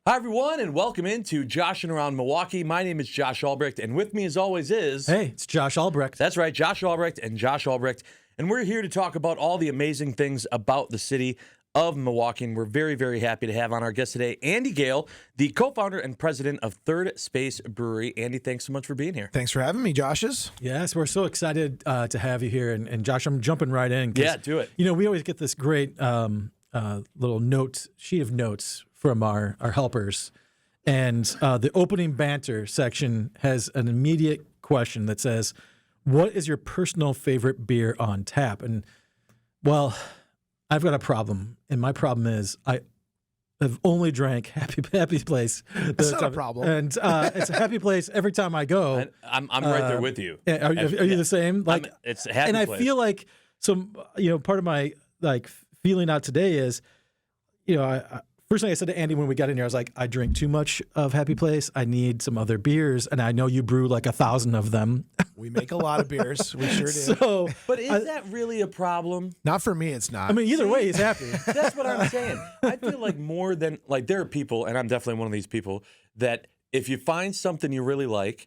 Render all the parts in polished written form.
Hi, everyone, and welcome into Joshing Around Milwaukee. My name is Josh Albrecht, and with me, as always, is... Hey, it's Josh Albrecht. That's right, Josh Albrecht and Josh Albrecht. And we're here to talk about all the amazing things about the city of Milwaukee. And we're very, very happy to have on our guest today, Andy Gehl, the co-founder and president of Third Space Brewery. Andy, thanks so much for being here. Thanks for having me, Joshes. Yes, we're so excited to have you here. And Josh, I'm jumping right in. Yeah, do it. You know, we always get this great little sheet of notes from our helpers. And the opening banter section has an immediate question that says, what is your personal favorite beer on tap? And, well, I've got a problem. And my problem is I have only drank Happy Place. That's not a problem. And it's a Happy Place every time I go. I'm right there with you. Are you the same? Like, it's a Happy and Place. I feel like part of my feeling out today is, first thing I said to Andy when we got in here, I was like, I drink too much of Happy Place. I need some other beers. And I know you brew like 1,000 of them. We make a lot of beers. We sure do. But is that really a problem? Not for me, it's not. I mean, either way, he's happy. That's what I'm saying. I feel like more than, there are people, and I'm definitely one of these people, that if you find something you really like,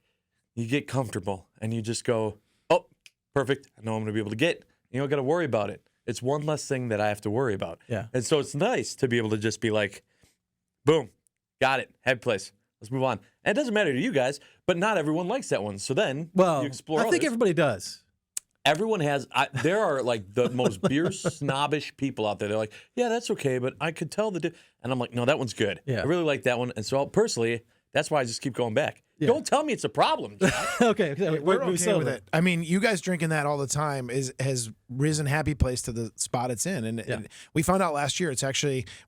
you get comfortable and you just go, oh, perfect. I know I'm going to be able to get. You don't got to worry about it. It's one less thing that I have to worry about. Yeah. And so it's nice to be able to just be like, boom, got it, Happy Place. Let's move on. And it doesn't matter to you guys, but not everyone likes that one. So then you explore I think everybody does. Everyone has, there are the most beer snobbish people out there. They're like, yeah, that's okay, but I could tell and I'm like, no, that one's good. Yeah. I really like that one. And so personally, that's why I just keep going back. Yeah. Don't tell me it's a problem, Josh. Okay. We're okay with it. I mean, you guys drinking that all the time has risen Happy Place to the spot it's in. And we found out last year,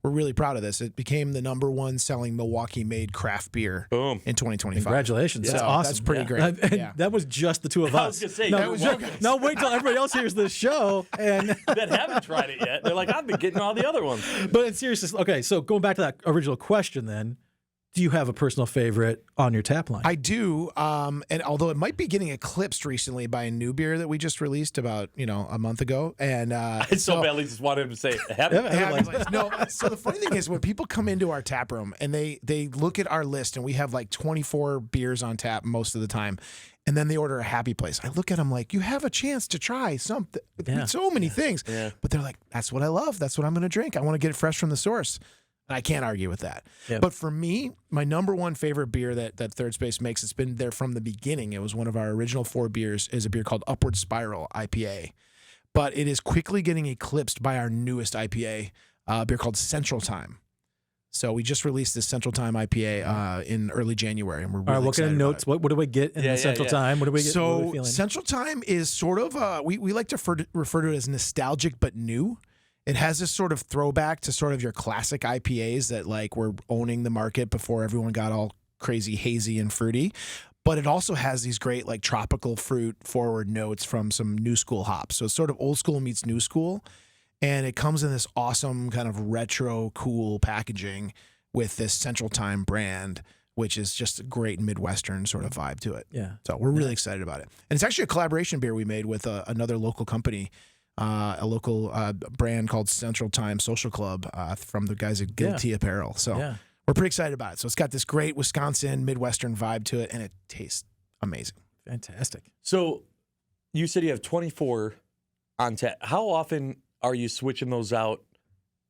we're really proud of this. It became the #1 selling Milwaukee-made craft beer Boom. in 2025. Congratulations. Yeah. That's awesome. That's pretty great. And that was just the two of us. I was going to say, Now wait till everybody else hears this show. And that haven't tried it yet. They're like, I've been getting all the other ones. But in seriousness, okay, so going back to that original question then, do you have a personal favorite on your tap line? I do, and although it might be getting eclipsed recently by a new beer that we just released about a month ago, and I so badly just wanted him to say Happy Place. No, so the funny thing is when people come into our tap room and they look at our list and we have like 24 beers on tap most of the time, and then they order a Happy Place. I look at them like, you have a chance to try something, so many things, but they're like, that's what I love. That's what I'm going to drink. I want to get it fresh from the source. And I can't argue with that. Yep. But for me, my #1 favorite beer that Third Space makes, it's been there from the beginning. It was one of our original 4 beers, is a beer called Upward Spiral IPA. But it is quickly getting eclipsed by our newest IPA, a beer called Central Time. So we just released this Central Time IPA in early January, and we're really what kind of notes? What do we get in the Central Time? What do we get? So Central Time is sort of we like to refer to it as nostalgic but new. It has this sort of throwback to sort of your classic IPAs that were owning the market before everyone got all crazy hazy and fruity. But it also has these great tropical fruit forward notes from some new school hops. So it's sort of old school meets new school. And it comes in this awesome kind of retro cool packaging with this Central Time brand, which is just a great Midwestern sort of vibe to it. Yeah. So we're really excited about it. And it's actually a collaboration beer we made with another local company. A local brand called Central Time Social Club from the guys at Guilty Apparel. So we're pretty excited about it. So it's got this great Wisconsin Midwestern vibe to it, and it tastes amazing. Fantastic. So you said you have 24 on tap. How often are you switching those out,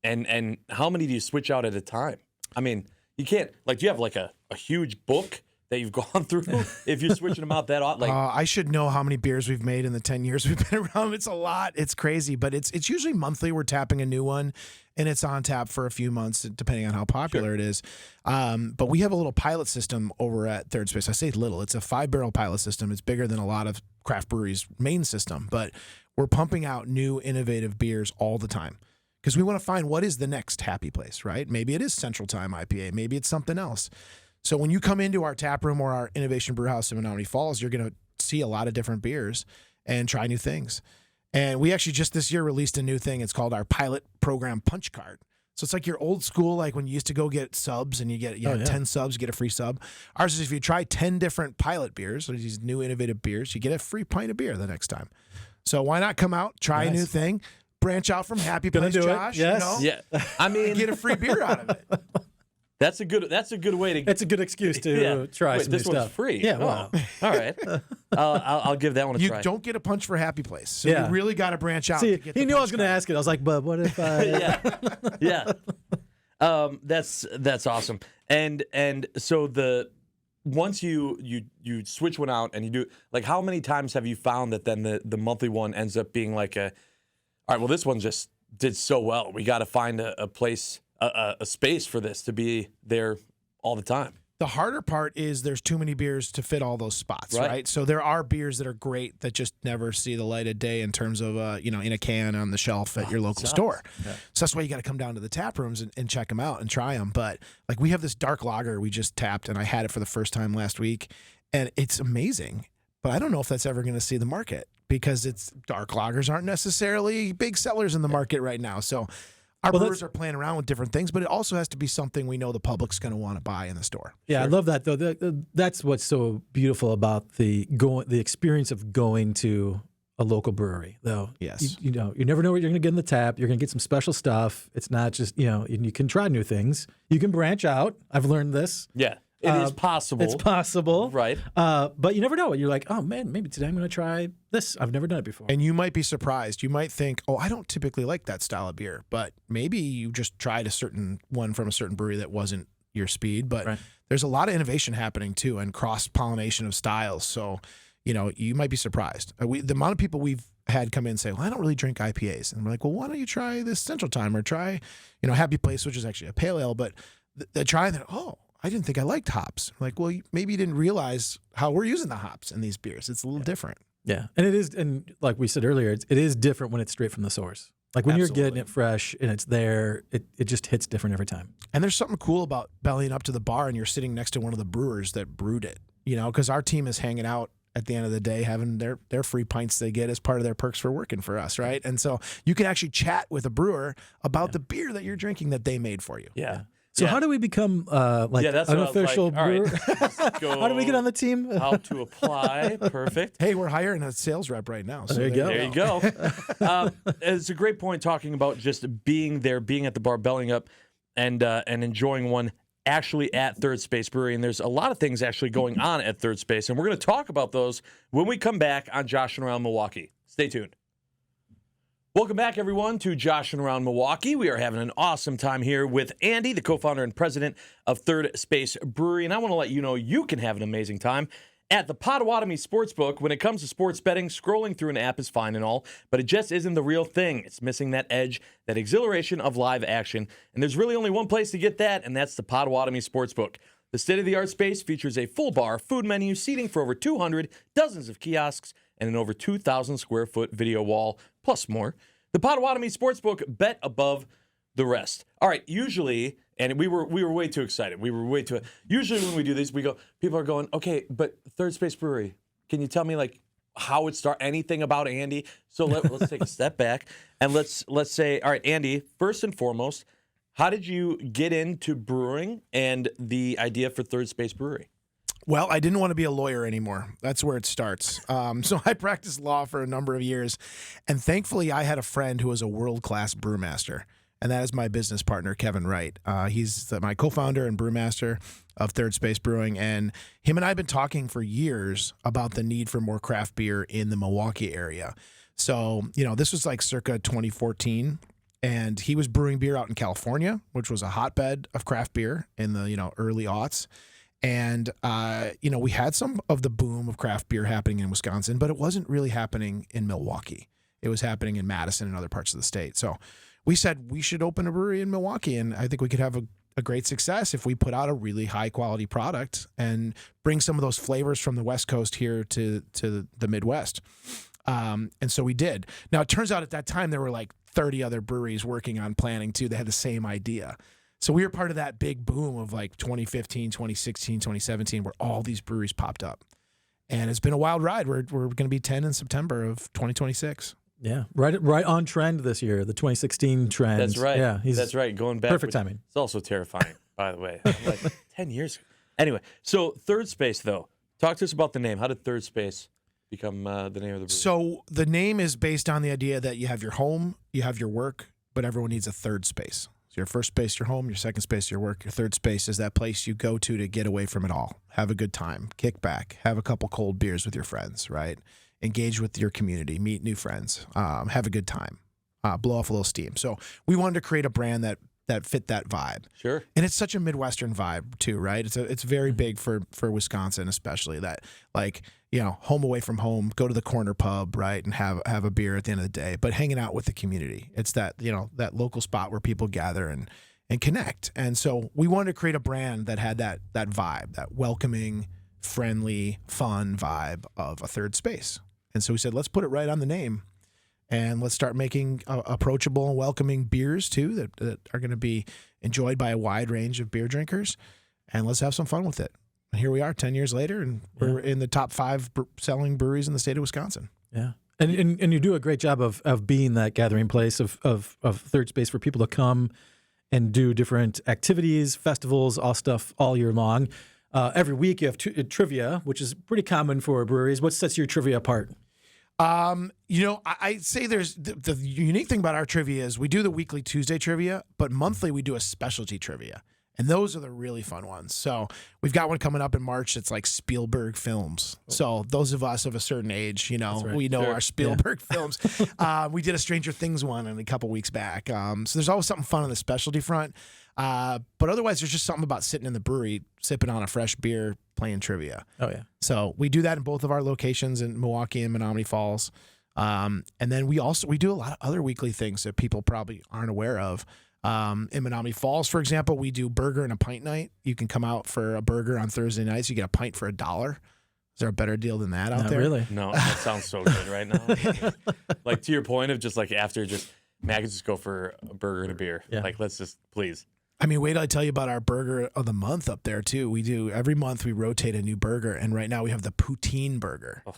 and how many do you switch out at a time? I mean, you can't, do you have a huge book that you've gone through if you're switching them out that often? I should know how many beers we've made in the 10 years we've been around. It's a lot. It's crazy, but it's usually monthly. We're tapping a new one, and it's on tap for a few months, depending on how popular it is. But we have a little pilot system over at Third Space. I say little. It's a 5-barrel pilot system. It's bigger than a lot of craft breweries' main system, but we're pumping out new, innovative beers all the time because we want to find what is the next Happy Place, right? Maybe it is Central Time IPA. Maybe it's something else. So when you come into our tap room or our Innovation Brew House in Menominee Falls, you're going to see a lot of different beers and try new things. And we actually just this year released a new thing. It's called our pilot program punch card. So it's like your old school, like when you used to go get subs and you get 10 subs, you get a free sub. Ours is if you try 10 different pilot beers, so these new innovative beers, you get a free pint of beer the next time. So why not come out, try a new thing, branch out from Happy Place, Josh? Yes. You know? Yeah. I mean, get a free beer out of it. That's a good way to. It's a good excuse to try Wait, some new this one's stuff. free. Yeah, Oh, well. all right. I'll give that one a You try. don't get a punch for Happy Place, so Yeah. you really got to branch out. See, to get he the knew I was punch going to card. ask it. I was like, but what if I... Yeah. That's awesome. And so once you switch one out and you do, like, how many times have you found that then the monthly one ends up being like all right, well, this one just did so well. We got to find a place, a space for this to be there all the time. The harder part is there's too many beers to fit all those spots, Right. right? So there are beers that are great that just never see the light of day in terms of, in a can on the shelf at your local store. Yeah. So that's why you got to come down to the tap rooms and check them out and try them. But like we have this dark lager we just tapped, and I had it for the first time last week, and it's amazing. But I don't know if that's ever going to see the market because dark lagers aren't necessarily big sellers in the market right now. So our brewers are playing around with different things, but it also has to be something we know the public's going to want to buy in the store. Yeah, I love that though. That's what's so beautiful about the experience of going to a local brewery, though. Yes. You never know what you're going to get in the tap. You're going to get some special stuff. It's not just you can try new things. You can branch out. I've learned this. Yeah, it is possible. It's possible, right? But you never know. You're like, oh man, maybe today I'm going to try this. I've never done it before. And you might be surprised. You might think, oh, I don't typically like that style of beer, but maybe you just tried a certain one from a certain brewery that wasn't your speed. But there's a lot of innovation happening too, and cross-pollination of styles. So, you might be surprised. The amount of people we've had come in and say, well, I don't really drink IPAs. And we're like, well, why don't you try this Central Time or try, Happy Place, which is actually a pale ale, but they try that, I didn't think I liked hops. I'm like, well, maybe you didn't realize how we're using the hops in these beers. It's a little different. Yeah, and it is, and like we said earlier, it is different when it's straight from the source. Like when you're getting it fresh and it's there, it just hits different every time. And there's something cool about bellying up to the bar and you're sitting next to one of the brewers that brewed it, because our team is hanging out at the end of the day, having their free pints they get as part of their perks for working for us, right? And so you can actually chat with a brewer about the beer that you're drinking that they made for you. Yeah. So how do we become that's unofficial what I was brewer? like, all right, How do we get on the team? How to apply? Perfect. Hey, we're hiring a sales rep right now. So There you go. There you go. It's a great point talking about just being there, being at the bar, bellying up, and enjoying one actually at Third Space Brewery. And there's a lot of things actually going on at Third Space, and we're going to talk about those when we come back on Joshing Around Milwaukee. Stay tuned. Welcome back, everyone, to Joshing Around Milwaukee. We are having an awesome time here with Andy, the co-founder and president of Third Space Brewery. And I want to let you know you can have an amazing time at the Potawatomi Sportsbook. When it comes to sports betting, scrolling through an app is fine and all, but it just isn't the real thing. It's missing that edge, that exhilaration of live action. And there's really only one place to get that, and that's the Potawatomi Sportsbook. The state-of-the-art space features a full bar, food menu, seating for over 200, dozens of kiosks, and an over 2,000 square foot video wall, plus more. The Potawatomi Sportsbook, bet above the rest. All right, usually, and we were way too excited. Usually when we do this, people are going, okay, but Third Space Brewery, can you tell me like how it started, anything about Andy? So let's take a step back and let's say, all right, Andy, first and foremost, how did you get into brewing and the idea for Third Space Brewery? Well, I didn't want to be a lawyer anymore. That's where it starts. So I practiced law for a number of years, and thankfully I had a friend who was a world-class brewmaster, and that is my business partner, Kevin Wright. He's my co-founder and brewmaster of Third Space Brewing, and him and I have been talking for years about the need for more craft beer in the Milwaukee area. So, this was like circa 2014, and he was brewing beer out in California, which was a hotbed of craft beer in the, early aughts. And, we had some of the boom of craft beer happening in Wisconsin, but it wasn't really happening in Milwaukee. It was happening in Madison and other parts of the state. So we said we should open a brewery in Milwaukee, and I think we could have a great success if we put out a really high quality product and bring some of those flavors from the West Coast here to the Midwest. And so we did. Now, it turns out at that time there were like 30 other breweries working on planning too. They had the same idea. So we were part of that big boom of like 2015, 2016, 2017, where all these breweries popped up. And it's been a wild ride. We're going to be 10 in September of 202026. Yeah, right on trend this year, the 2016 trend. That's right. Yeah, that's right. Going back. Perfect timing. It's also terrifying, by the way. I'm like 10 years ago. Anyway, so Third Space, though. Talk to us about the name. How did Third Space become the name of the brewery? So the name is based on the idea that you have your home, you have your work, but everyone needs a third space. So your first space, your home, your second space, your work, your third space is that place you go to get away from it all. Have a good time, kick back, have a couple cold beers with your friends, right? Engage with your community, meet new friends, have a good time, blow off a little steam. So we wanted to create a brand that fit that vibe. Sure. And it's such a Midwestern vibe too, right? It's very big for Wisconsin, especially that, like, you know, home away from home, go to the corner pub, right, and have a beer at the end of the day, but hanging out with the community. It's that, you know, that local spot where people gather and connect. And so we wanted to create a brand that had that vibe, that welcoming, friendly, fun vibe of a third space. And so we said, let's put it right on the name. And let's start making approachable and welcoming beers, too, that are going to be enjoyed by a wide range of beer drinkers. And let's have some fun with it. And here we are 10 years later, and we're in the top 5 selling breweries in the state of Wisconsin. Yeah. And you do a great job of being that gathering place of third space for people to come and do different activities, festivals, all stuff all year long. Every week you have trivia, which is pretty common for breweries. What sets your trivia apart? You know, I'd say there's the unique thing about our trivia is we do the weekly Tuesday trivia, but monthly we do a specialty trivia. And those are the really fun ones. So we've got one coming up in March. It's like Spielberg films. So those of us of a certain age, you know, right. we know Sure. our Spielberg films. We did a Stranger Things one a couple weeks back. So there's always something fun on the specialty front. But otherwise, there's just something about sitting in the brewery, sipping on a fresh beer, playing trivia. Oh, yeah. So we do that in both of our locations in Milwaukee and Menominee Falls. And then we do a lot of other weekly things that people probably aren't aware of. In Menominee Falls, for example, we do burger-and-a-pint night. You can come out for a burger on Thursday nights. You get a pint for $1. Is there a better deal than that out Not there? really. No, that sounds so good right now. Like, to your point of just like after Matt could just go for a burger and a beer. Yeah. Like, let's just please. I mean, wait till I tell you about our burger of the month up there, too. We do every month we rotate a new burger, and right now we have the poutine burger. Oh.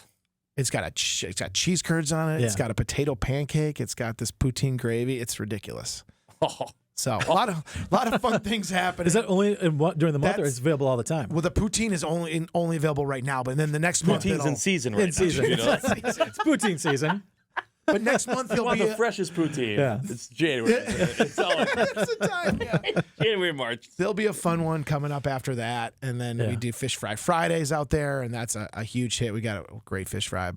It's got cheese curds on it. Yeah. It's got a potato pancake. It's got this poutine gravy. It's ridiculous. Oh, So a lot of fun things happen. Is that only during the month, or That's- is it available all the time? Well, the poutine is only available right now, but then the next month poutine's it'll- in season right In season. now. You know? It's poutine season. But next month I he'll want be the freshest poutine. Yeah. It's January. It's all That's the time, yeah. January, March. There'll be a fun one coming up after that, and then we do Fish Fry Fridays out there, and that's a huge hit. We got a great fish fry,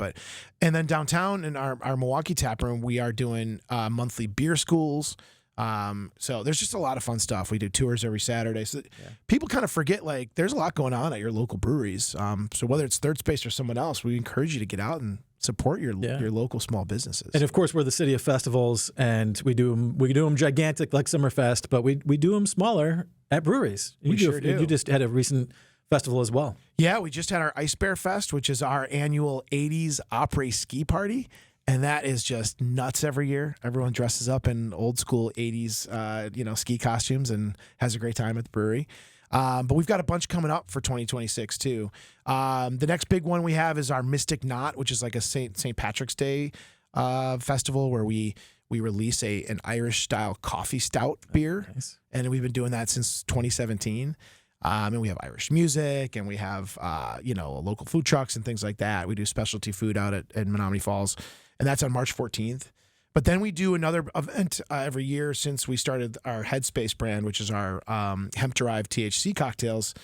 and then downtown in our Milwaukee Taproom, we are doing monthly beer schools. So there's just a lot of fun stuff. We do tours every Saturday. So people kind of forget, like, there's a lot going on at your local breweries. So whether it's Third Space or someone else, we encourage you to get out and support your local small businesses. And of course, we're the city of festivals, and we do them gigantic like Summerfest, but we do them smaller at breweries. We sure do. You just had a recent festival as well. Yeah, we just had our Ice Bear Fest, which is our annual 80s après ski party. And that is just nuts every year. Everyone dresses up in old school 80s, ski costumes and has a great time at the brewery. But we've got a bunch coming up for 2026 too. The next big one we have is our Mystic Knot, which is like a St. Patrick's Day festival where we release an Irish style coffee stout beer. Nice. And we've been doing that since 2017. And we have Irish music, and we have local food trucks and things like that. We do specialty food out at Menominee Falls, and that's on March 14th. But then we do another event every year since we started our Headspace brand, which is our hemp-derived THC cocktails,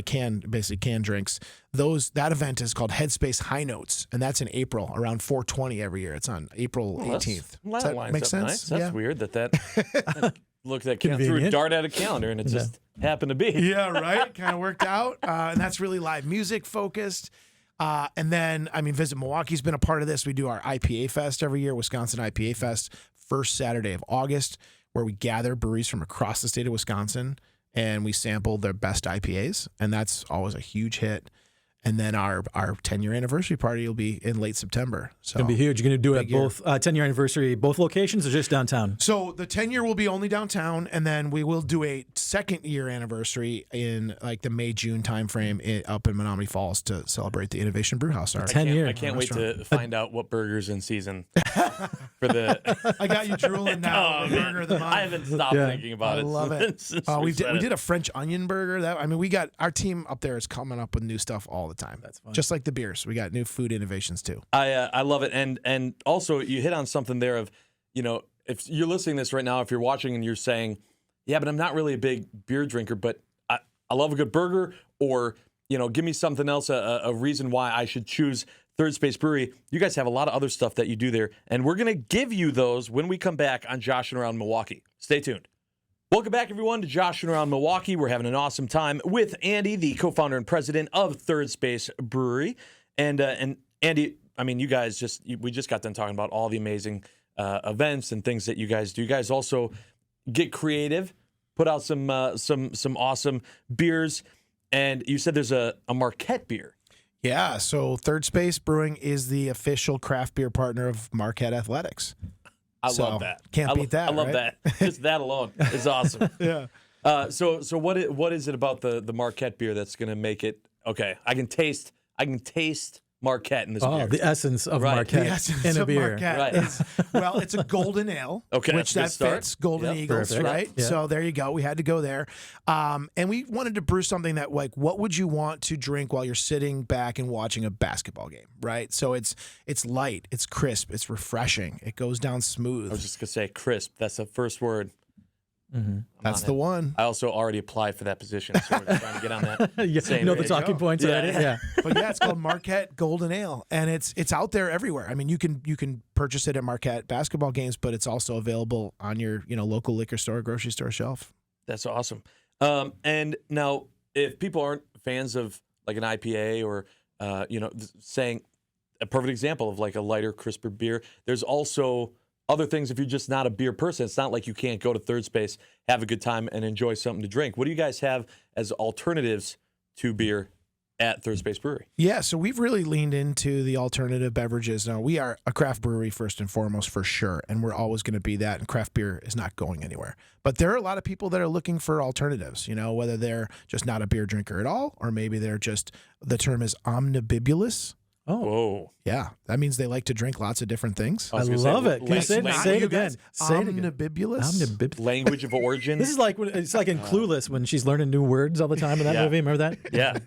canned drinks. That event is called Headspace High Notes, and that's in April, around 4/20 every year. It's on April 18th. Does that lines make up sense? nice. That's weird that looked at threw a Convenient. dart at a calendar and it just happened to be. Yeah, right. Kind of worked out. And that's really live music focused. And then, Visit Milwaukee's been a part of this. We do our IPA Fest every year, Wisconsin IPA Fest, first Saturday of August, where we gather breweries from across the state of Wisconsin and we sample their best IPAs. And that's always a huge hit. And then our 10-year anniversary party will be in late September. So It's going to be huge. You're going to do it big year. both 10-year anniversry, both locations, or just downtown? So the 10-year will be only downtown, and then we will do a second-year anniversary in like the May-June timeframe up in Menominee Falls to celebrate the Innovation Brewhouse. Our 10 years. I can't wait to find out what burger's in season for the. I got you drooling now. Oh, the man. burger of the month. I haven't stopped thinking about I it. love it. since We said did a French onion burger. We got our team up there is coming up with new stuff all the time. That's fun. Just like the beers, we got new food innovations too. I love it, and also you hit on something there of, if you're listening to this right now, if you're watching and you're saying, yeah, but I'm not really a big beer drinker, but I love a good burger, or, give me something else, a reason why I should choose Third Space Brewery. You guys have a lot of other stuff that you do there, and we're going to give you those when we come back on Joshing Around Milwaukee. Stay tuned. Welcome back, everyone, to Joshing Around Milwaukee. We're having an awesome time with Andy, the co-founder and president of Third Space Brewery. And Andy, I mean, you guys we just got done talking about all the amazing events and things that you guys do. You guys also get creative, put out some awesome beers, and you said there's a Marquette beer. Yeah, so Third Space Brewing is the official craft beer partner of Marquette Athletics. I love that. Can't beat that. I love right? that. Just that alone is awesome. Yeah. So what is it about the Marquette beer that's going to make it okay? I can taste Marquette in this beer. The essence of Right. Marquette The essence in a of beer. Marquette Right. is, well, it's a golden ale, Okay, which good that start. fits Golden Yep, Eagles, perfect. right? Yeah. So there you go. We had to go there. And we wanted to brew something that, like, what would you want to drink while you're sitting back and watching a basketball game, right? So it's light, it's crisp, it's refreshing, it goes down smooth. I was just going to say crisp. That's the first word. That's the one. I also already applied for that position, so we're just trying to get on that. Yeah, Same you know the page. talking points Yeah. already? Yeah. But yeah, it's called Marquette Golden Ale, and it's out there everywhere. I mean, you can purchase it at Marquette basketball games, but it's also available on your local liquor store, grocery store shelf. That's awesome. And now, if people aren't fans of like an IPA or saying a perfect example of like a lighter, crisper beer, there's also other things. If you're just not a beer person, it's not like you can't go to Third Space, have a good time, and enjoy something to drink. What do you guys have as alternatives to beer at Third Space Brewery? Yeah, so we've really leaned into the alternative beverages. Now, we are a craft brewery first and foremost, for sure, and we're always going to be that, and craft beer is not going anywhere. But there are a lot of people that are looking for alternatives, whether they're just not a beer drinker at all, or maybe they're just, the term is omnibulous. Oh, Whoa. Yeah, that means they like to drink lots of different things. I was gonna say, love it. Can you say it language- again? Say it again. Omnibulous. Language of origin. This is like it's like in Clueless when she's learning new words all the time in that Yeah. movie. Remember that? Yeah.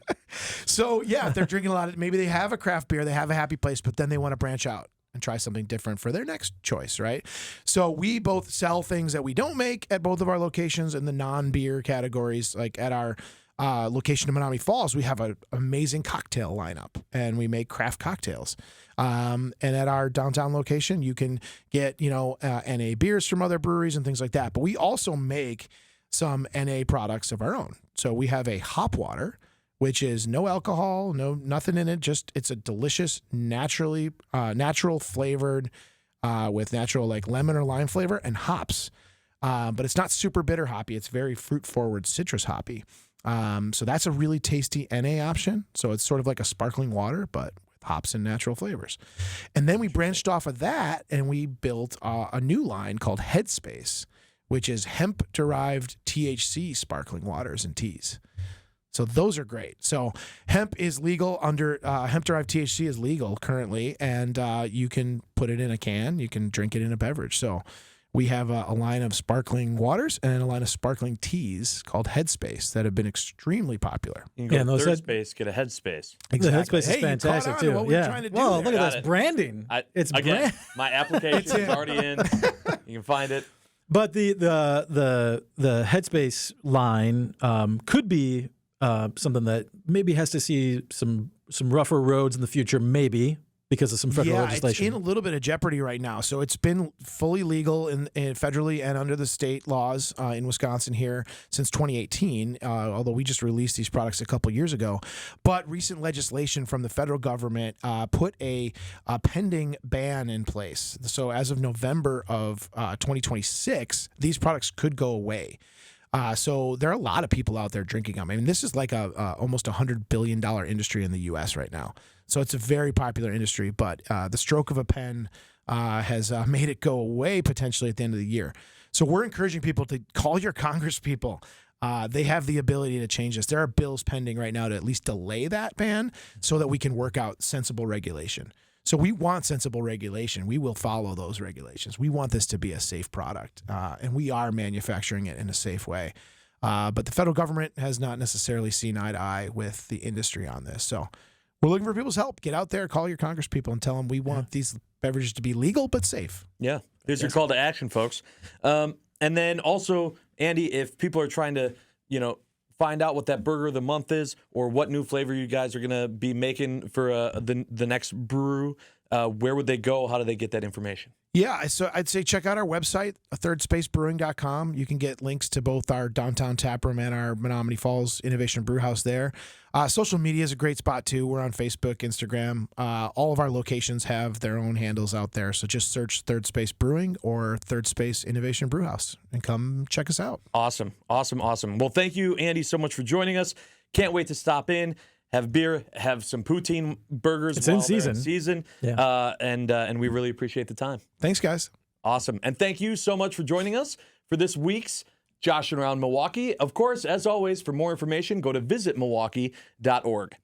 So yeah, if they're drinking a lot of, maybe they have a craft beer, they have a happy place, but then they want to branch out and try something different for their next choice, right? So we both sell things that we don't make at both of our locations in the non-beer categories. Like at our location in Menominee Falls, we have an amazing cocktail lineup, and we make craft cocktails. And at our downtown location, you can get NA beers from other breweries and things like that. But we also make some NA products of our own. So we have a hop water, which is no alcohol, nothing in it. Just it's a delicious, natural flavored with natural like lemon or lime flavor and hops. But it's not super bitter hoppy. It's very fruit forward citrus hoppy. So that's a really tasty NA option. So it's sort of like a sparkling water, but with hops and natural flavors. And then we branched off of that and we built a new line called Headspace, which is hemp-derived THC sparkling waters and teas. So those are great. So hemp is legal under hemp-derived THC is legal currently, and you can put it in a can. You can drink it in a beverage. So we have a line of sparkling waters and a line of sparkling teas called Headspace that have been extremely popular. You can go Yeah, and to those Third head- Space, get a Headspace. The Headspace is Hey, you caught fantastic on to too. what we were Yeah. trying to do Well, there. look at Got this it. branding. It's again, brand. my application is already in. You can find it. But the Headspace line could be something that maybe has to see some rougher roads in the future, maybe because of some federal legislation. It's in a little bit of jeopardy right now. So it's been fully legal in federally and under the state laws in Wisconsin here since 2018, although we just released these products a couple years ago. But recent legislation from the federal government put a pending ban in place. So as of November of 2026, these products could go away. So there are a lot of people out there drinking them. I mean, this is like almost $100 billion industry in the U.S. right now. So it's a very popular industry, but the stroke of a pen has made it go away potentially at the end of the year. So we're encouraging people to call your Congress people. They have the ability to change this. There are bills pending right now to at least delay that ban so that we can work out sensible regulation. So we want sensible regulation. We will follow those regulations. We want this to be a safe product, and we are manufacturing it in a safe way. But the federal government has not necessarily seen eye to eye with the industry on this. So we're looking for people's help. Get out there, call your Congress people, and tell them we want these beverages to be legal but safe. Yeah. Here's your call to action, folks. And then also, Andy, if people are trying to, find out what that burger of the month is or what new flavor you guys are going to be making for the next brew, where would they go? How do they get that information? Yeah, so I'd say check out our website, thirdSpaceBrewing.com. You can get links to both our downtown taproom and our Menominee Falls Innovation Brewhouse there. Social media is a great spot too. We're on Facebook, Instagram. All of our locations have their own handles out there. So just search Third Space Brewing or Third Space Innovation Brewhouse and come check us out. Awesome. Well, thank you, Andy, so much for joining us. Can't wait to stop in, have beer, have some poutine burgers. It's in season. Yeah. And we really appreciate the time. Thanks, guys. Awesome. And thank you so much for joining us for this week's Joshing Around Milwaukee. Of course, as always, for more information, go to visitmilwaukee.org.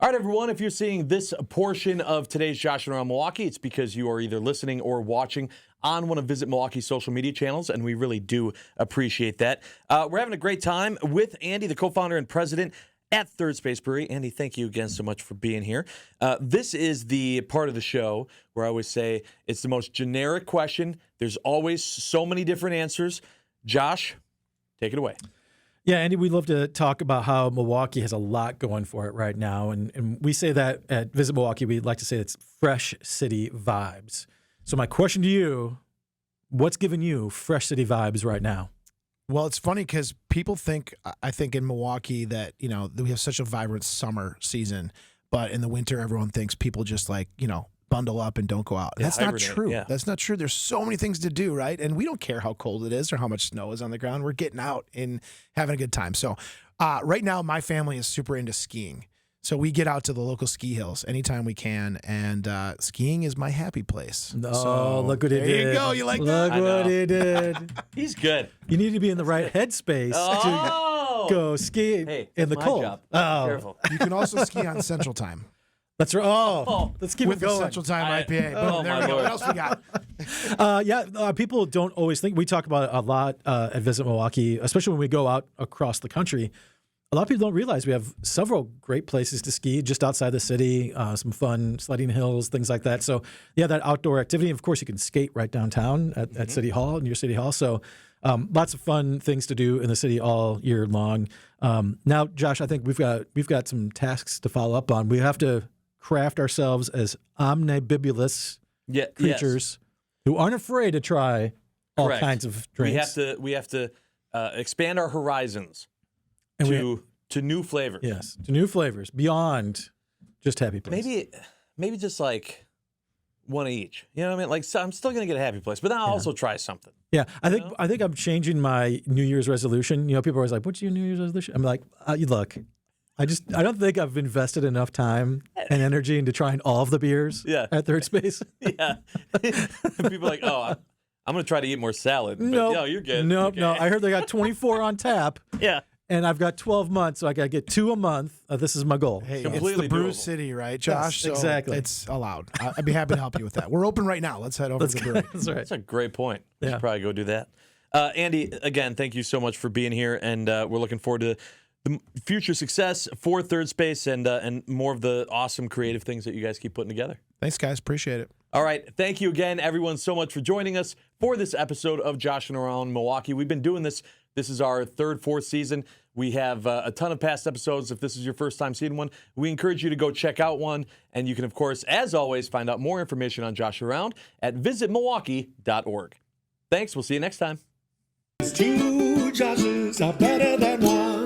All right, everyone, if you're seeing this portion of today's Joshing Around Milwaukee, it's because you are either listening or watching on one of Visit Milwaukee's social media channels, and we really do appreciate that. We're having a great time with Andy, the co-founder and president at Third Space Brewery. Andy, thank you again so much for being here. This is the part of the show where I always say it's the most generic question. There's always so many different answers. Josh, take it away. Yeah, Andy, we'd love to talk about how Milwaukee has a lot going for it right now. And we say that at Visit Milwaukee, we'd like to say it's fresh city vibes. So my question to you, what's giving you fresh city vibes right now? Well, it's funny because people think, I think in Milwaukee that, we have such a vibrant summer season, but in the winter, everyone thinks people just bundle up and don't go out. Yeah, that's not hibernate, true. yeah. That's not true. There's so many things to do, right? And we don't care how cold it is or how much snow is on the ground. We're getting out and having a good time. So right now, my family is super into skiing. So we get out to the local ski hills anytime we can, and skiing is my happy place. Oh, so, look what he did. There you go. You like that? Look what he did. He's good. You need to be in the right headspace to go ski in the my cold. Job. Oh, Careful. You can also ski on Central Time. That's right. Oh, let's keep With it the going. Central Time IPA. Oh, Boom, there my we go. Lord. What else we got? People don't always think. We talk about it a lot at Visit Milwaukee, especially when we go out across the country. A lot of people don't realize we have several great places to ski just outside the city, some fun sledding hills, things like that. So, yeah, that outdoor activity. Of course, you can skate right downtown at City Hall, near City Hall. So lots of fun things to do in the city all year long. Now, Josh, I think we've got some tasks to follow up on. We have to craft ourselves as omnibulous creatures who aren't afraid to try all kinds of drinks. We have to expand our horizons to new flavors. Yes, to new flavors beyond just Happy Place. Maybe just like one of each. You know what I mean? Like, so I'm still gonna get a Happy Place, but then I'll also try something. Yeah, I think I'm changing my New Year's resolution. People are always like, "What's your New Year's resolution?" I'm like, look. I don't think I've invested enough time and energy into trying all of the beers at Third Space. Yeah. People are like, oh, I'm going to try to eat more salad. But no, you're good. No, okay. no. I heard they got 24 on tap. Yeah. And I've got 12 months, so I got to get 2 a month. This is my goal. Hey, completely it's the Brew doable. City, right, Josh? Yes, exactly. So it's allowed. I'd be happy to help you with that. We're open right now. Let's head over to the brewery. That's right. That's a great point. We Yeah. should probably go do that. Andy, again, thank you so much for being here, and we're looking forward to the future success for Third Space and more of the awesome creative things that you guys keep putting together. Thanks, guys. Appreciate it. All right. Thank you again, everyone, so much for joining us for this episode of Joshing Around Milwaukee. We've been doing this. This is our fourth season. We have a ton of past episodes. If this is your first time seeing one, we encourage you to go check out one. And you can, of course, as always, find out more information on Josh Around at visitmilwaukee.org. Thanks. We'll see you next time. 2 Joshes are better than 1.